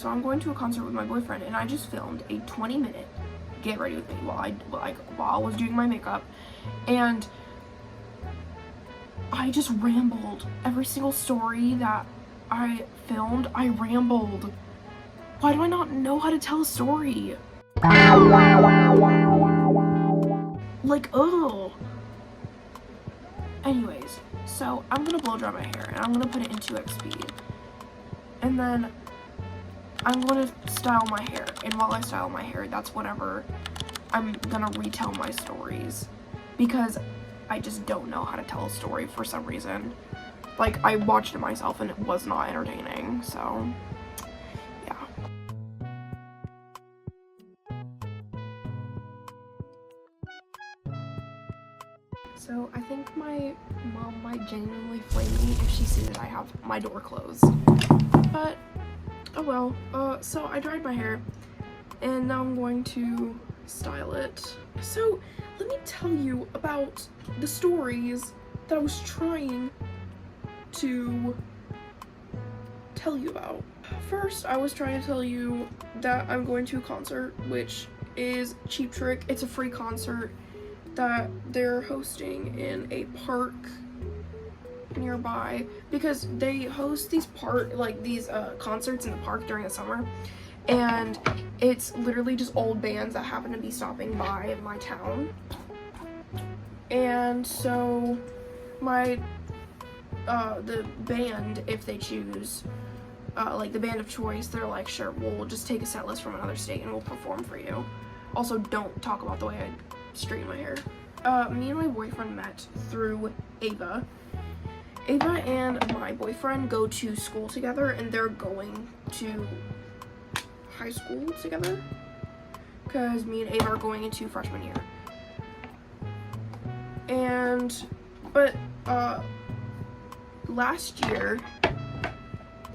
so I'm going to a concert with my boyfriend, and I just filmed a 20-minute get ready with me while I was doing my makeup, and I just rambled. Every single story that I filmed, I rambled. Why do I not know how to tell a story? Like, ugh. Anyways, so I'm gonna blow dry my hair, and I'm gonna put it in 2x speed. And then I'm gonna style my hair, and while I style my hair, that's whenever I'm gonna retell my stories, because I just don't know how to tell a story for some reason. Like, I watched it myself and it was not entertaining, so yeah. So I think my mom might genuinely flame me if she sees that I have my door closed. But, oh well. So I dried my hair, and now I'm going to style it. So let me tell you about the stories that I was trying to tell you about. First, I was trying to tell you that I'm going to a concert, which is Cheap Trick. It's a free concert that they're hosting in a park nearby, because they host these concerts in the park during the summer, and it's literally just old bands that happen to be stopping by my town. And so the band, if they choose like the band of choice, they're like, sure, we'll just take a set list from another state and we'll perform for you. Also, don't talk about the way I straighten my hair. Me and my boyfriend met through Ava. Ava and my boyfriend go to school together, and they're going to high school together, because me and Ava are going into freshman year. But last year,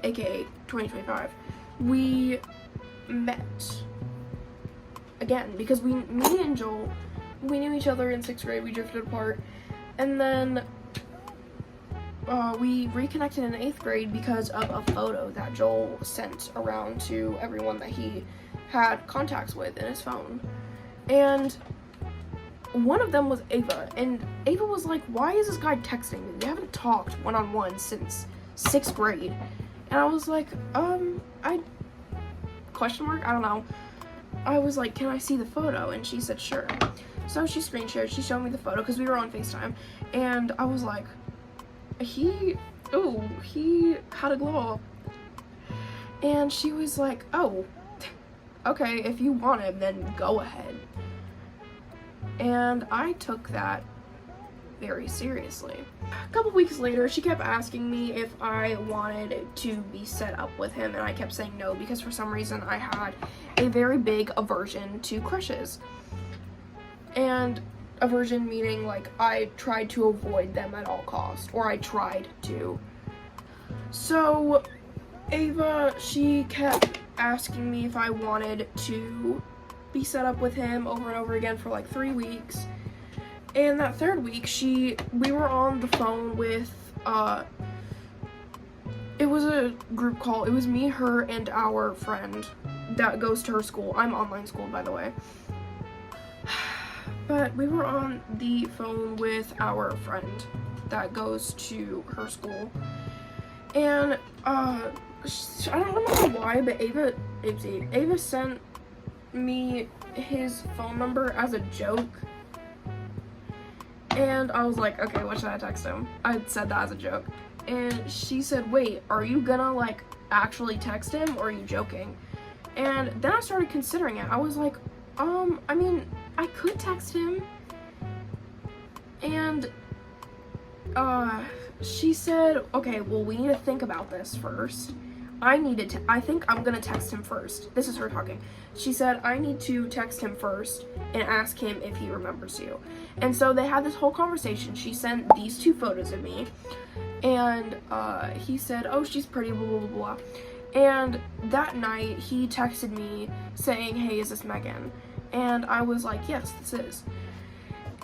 aka 2025, we met again, because me and Joel, we knew each other in 6th grade, we drifted apart, and then we reconnected in 8th grade because of a photo that Joel sent around to everyone that he had contacts with in his phone. And one of them was Ava, and Ava was like, why is this guy texting me? We haven't talked one-on-one since 6th grade. And I was like, question mark? I don't know. I was like, can I see the photo? And she said, sure. So she screen shared, she showed me the photo, because we were on FaceTime, and I was like, he had a glow up. And she was like, oh, okay, if you want him, then go ahead. And I took that very seriously. A couple weeks later, she kept asking me if I wanted to be set up with him, and I kept saying no, because for some reason I had a very big aversion to crushes. And aversion meaning, like, I tried to avoid them at all costs, or I tried to. So Ava, she kept asking me if I wanted to be set up with him over and over again for like 3 weeks. And that 3rd week, we were on the phone with, it was a group call. It was me, her, and our friend that goes to her school. I'm online schooled, by the way. But we were on the phone with our friend that goes to her school. And, I don't know why, but Ava sent me his phone number as a joke. And I was like, okay, what should I text him? I said that as a joke. And she said, wait, are you gonna, like, actually text him, or are you joking? And then I started considering it. I was like, I mean, I could text him. And, she said, okay, well, we need to think about this first. I think I'm gonna text him first. This is her talking. She said, I need to text him first and ask him if he remembers you. And so they had this whole conversation. She sent these 2 photos of me, and he said, oh, she's pretty, blah, blah, blah, blah. And that night, he texted me saying, hey, is this Megan? And I was like, yes, this is.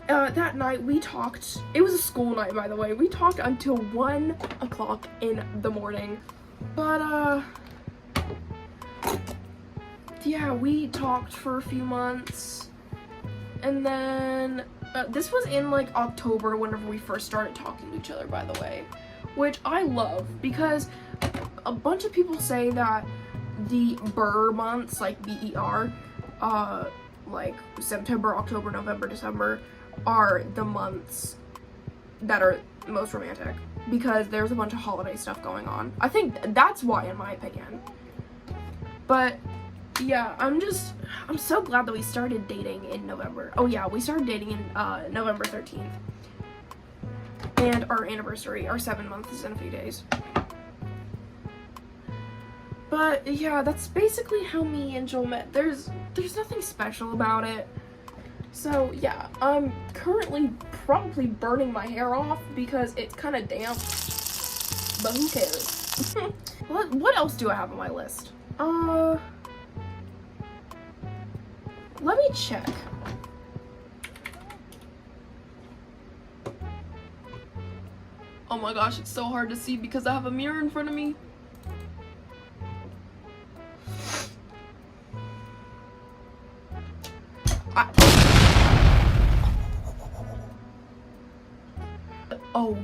That night, we talked. It was a school night, by the way. We talked until 1 o'clock in the morning. But, yeah, we talked for a few months, and then this was in like October whenever we first started talking to each other, by the way, which I love because a bunch of people say that the Ber months, like BER, like September, October, November, December, are the months that are most romantic because there's a bunch of holiday stuff going on. I think that's why, in my opinion. But yeah, I'm so glad that we started dating in November. Oh yeah, we started dating in November 13th. And our anniversary, our 7 months, is in a few days. But yeah, that's basically how me and Joel met. There's nothing special about it. So yeah, I'm currently probably burning my hair off because it's kind of damp. But who cares? What else do I have on my list? Let me check. Oh my gosh, it's so hard to see because I have a mirror in front of me. Oh,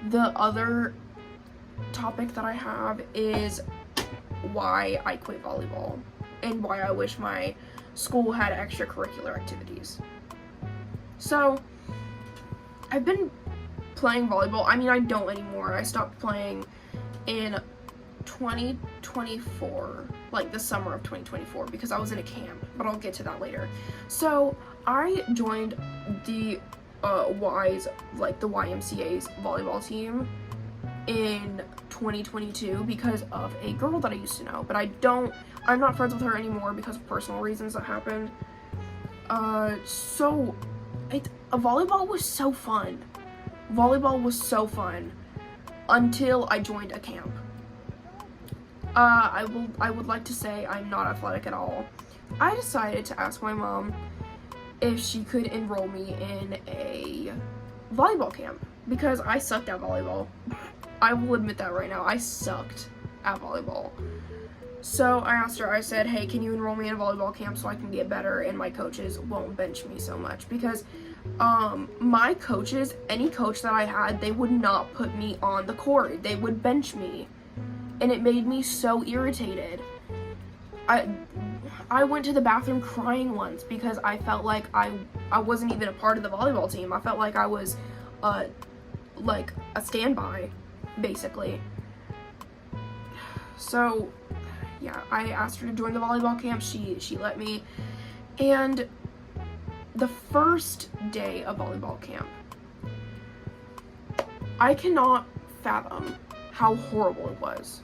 the other topic that I have is why I quit volleyball and why I wish my school had extracurricular activities. So, I've been playing volleyball. I mean, I don't anymore. I stopped playing in 2024, like the summer of 2024, because I was in a camp, but I'll get to that later. So, I joined the Y's, like the YMCA's volleyball team in 2022 because of a girl that I used to know, but I'm not friends with her anymore because of personal reasons that happened. Volleyball was so fun. Volleyball was so fun until I joined a camp. I would like to say I'm not athletic at all. I decided to ask my mom if she could enroll me in a volleyball camp because I sucked at volleyball. I will admit that right now. I sucked at volleyball. So I asked her, I said, hey, can you enroll me in a volleyball camp so I can get better and my coaches won't bench me so much? Because my coaches, any coach that I had, they would not put me on the court. They would bench me. And it made me so irritated. I went to the bathroom crying once because I felt like I wasn't even a part of the volleyball team. I felt like I was like a standby, basically. So yeah, I asked her to join the volleyball camp. She let me. And the first day of volleyball camp, I cannot fathom how horrible it was.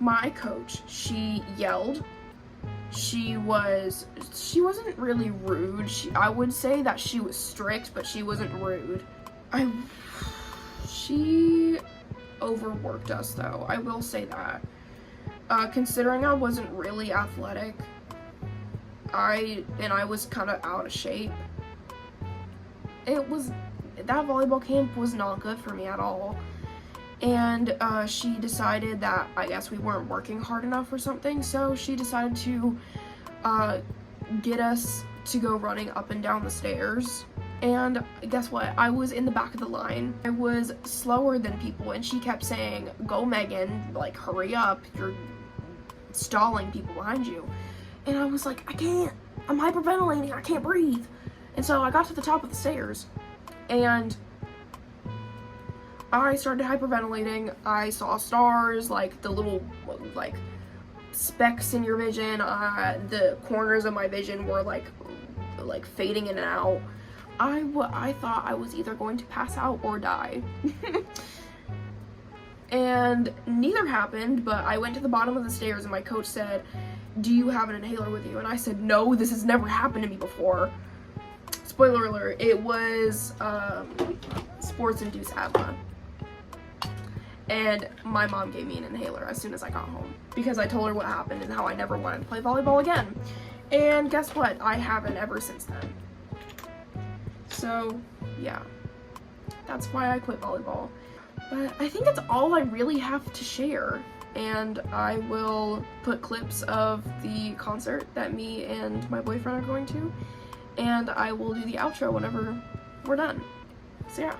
My coach, she yelled. She wasn't really rude. I would say that she was strict, but she wasn't rude. She overworked us though, I will say that. Considering I wasn't really athletic, I was kind of out of shape. That volleyball camp was not good for me at all. And she decided that I guess we weren't working hard enough or something, so she decided to get us to go running up and down the stairs. And guess what? I was in the back of the line. I was slower than people, and she kept saying, go Megan, like hurry up, you're stalling people behind you. And I was like, I can't, I'm hyperventilating, I can't breathe. And so I got to the top of the stairs, and I started hyperventilating. I saw stars, like the little like specks in your vision. The corners of my vision were like fading in and out. I thought I was either going to pass out or die. And neither happened, but I went to the bottom of the stairs and my coach said, do you have an inhaler with you? And I said, no, this has never happened to me before. Spoiler alert, it was sports-induced asthma. And my mom gave me an inhaler as soon as I got home because I told her what happened and how I never wanted to play volleyball again. And guess what? I haven't ever since then. So, yeah. That's why I quit volleyball. But I think that's all I really have to share. and I will put clips of the concert that me and my boyfriend are going to, and I will do the outro whenever we're done. So yeah.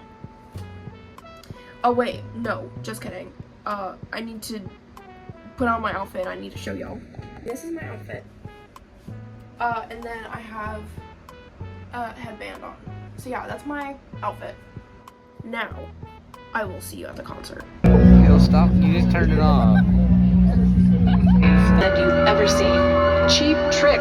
Oh wait, no, just kidding. I need to put on my outfit. I need to show y'all. This is my outfit. And then I have a headband on. So yeah, that's my outfit. Now, I will see you at the concert. It'll stop. You just turned it off. That you've ever seen. Cheap trick.